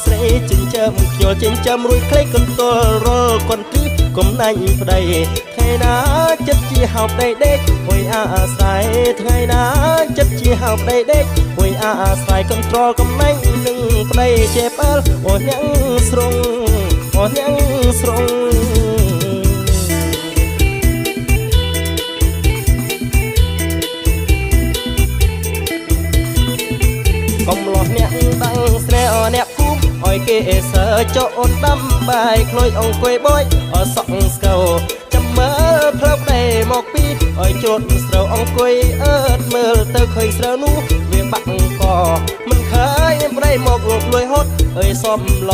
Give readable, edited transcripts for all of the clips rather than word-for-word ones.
ស្រីចិញ្ចឹមខ្ញុំចិញ្ចឹមរួចក្លេកកន្ទល់រលកន្ទិកុំណាញ់ប្តីថ្ងៃណាចិត្តជាហៅប្តីដេកហួយអាស្រ័យថ្ងៃណាចិត្តជាហៅប្តីដេកហួយអាស្រ័យកន្ត្រលកំណាញ់នឹងប្តីចេបអើអូនអ្នកស្រុងអូនអ្នកស្រុងកំលោះអ្នកដឹងស្នេហ៍អ្នកភូមិឲ្យគេសើចោអូនដាំបាយខ្លួយអង្គុយបយអសក់ស្កោចាំមើលផ្លូវដេមកពីឲ្យជត់ស្រូវអង្គុយអើតមើលទៅឃើញស្រូវនោះវាបាក់កមិនឃើញប្តីមកលួចលួយហត់អើយសំឡ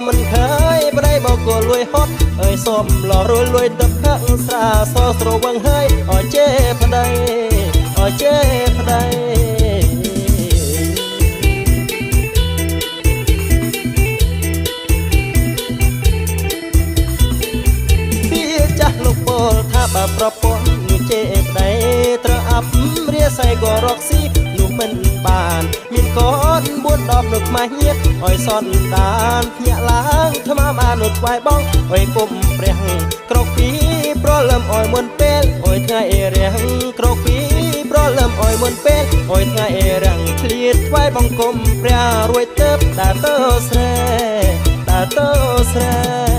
មិនឃើញប្តីមកលួយហត់អើយសំឡរួយលួយទឹកផឹកស្រាសស្រវឹងហើយអជេប្តីអជេប្តីលោកពលថាបើប្រពន្ធនោះជេប្តីត្រូវអាប់រាស័យក៏រកស៊ីនោះមិនបានមានកូន4-10នៅខ្មាស់ញាតឲ្យសន្តានភ្ញាក់ឡើងថ្មបាននោះថ្វាយបងឲ្យគុំព្រះក្រកពីប្រលឹមឲ្យមុនពេលឲ្យថ្ងៃរៀងក្រកពីប្រលឹមឲ្យមុនពេលឲ្យថ្ងៃរៀងឆ្លៀតថ្វាយបង្គំព្រះរួយទៅដើរទៅស្រែដើរទៅស្រែ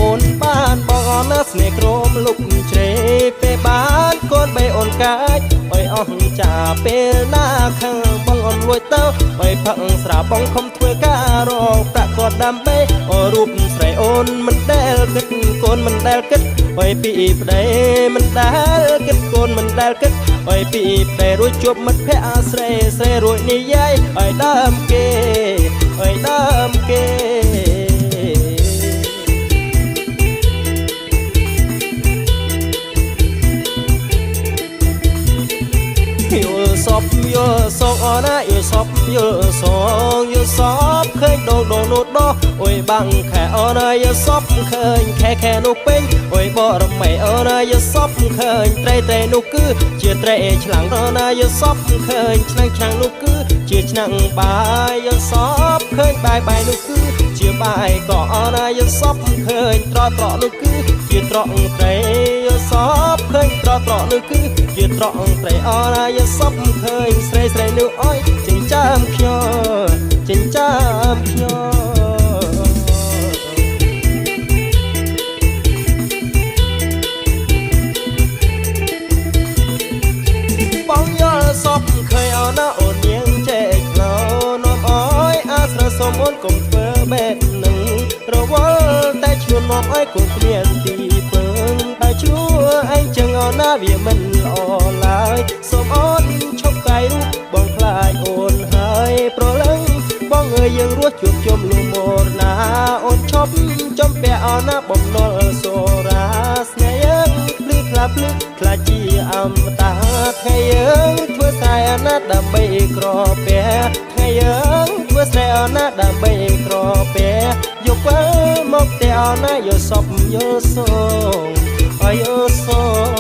អូនបានបងអនស្នេហ៍ក្រមលុកជ្រេពេលបានកូនបីអូនកាច់អើយអស់ចាពេលណាខាងបងអូនលួចទៅអើយផឹកស្រាបងខំធ្វើការរកប្រាក់គាត់ដើម្បីអូរូបស្រីអូនមិនដែលគិតកូនមិនដែលគិតអើយពីប្តីមិនដែលគិតកូនមិនដែលគិតអើយពីប្តីរួចជួបមិត្តភក្តិស្រីស្រីរួចនិយាយអើយដើមគេអើយដើមគេយល់សពយល់សងអណាយល់សពយល់សងយល់សពឃើញដងនោះដោះអុយបាំងខែអណាយល់សពឃើញខែនោះពេញអុយបរមីអណាយល់សពឃើញត្រីនោះគឺជាត្រីឆ្លាំងអណាយល់សពឃើញឆ្នាំងនោះគឺជាឆ្នាំងបាយយល់សពឃើញបាយនោះគឺជាបាយក៏អណាយល់សពឃើញត្រនោះគឺជាត្រង់ត្រីយល់សពឃើញត្រនោះគឺជាត្រង់ត្រីអណាយល់សពឃើញស្រីនោះអើយចិញ្ចាមខ្ញុំចិញ្ចាមខ្ញុំបងយល់សពឃើញអណាអូននាងចេកឡោនាំអើយអាស្រ័យសុំអូនកុំធ្វើបែបនឹងរវល់តែឈួននាំអើយកូនគ្មានទីពឹងតែជួអញចឹងអណាវាមិនល្អឡើយសូមអូនឈប់កាយរូបបងខ្លាចអូនហើយប្រលឹងបងអើយយើងរស់ជួបជុំលូមរណាអូនឈប់ចំពាក់អណាបំណុលសូរាស្នេហ៍យើងភ្លឺខ្លាចជាអមតាថ្ងៃយើងធ្វើស្រែអណាដើម្បីក្រពែថ្ងៃយើងធ្វើស្រែអណាដើម្បីក្រពែយកពេលមកតែអណាយកសពយកសងឲ្យយកសង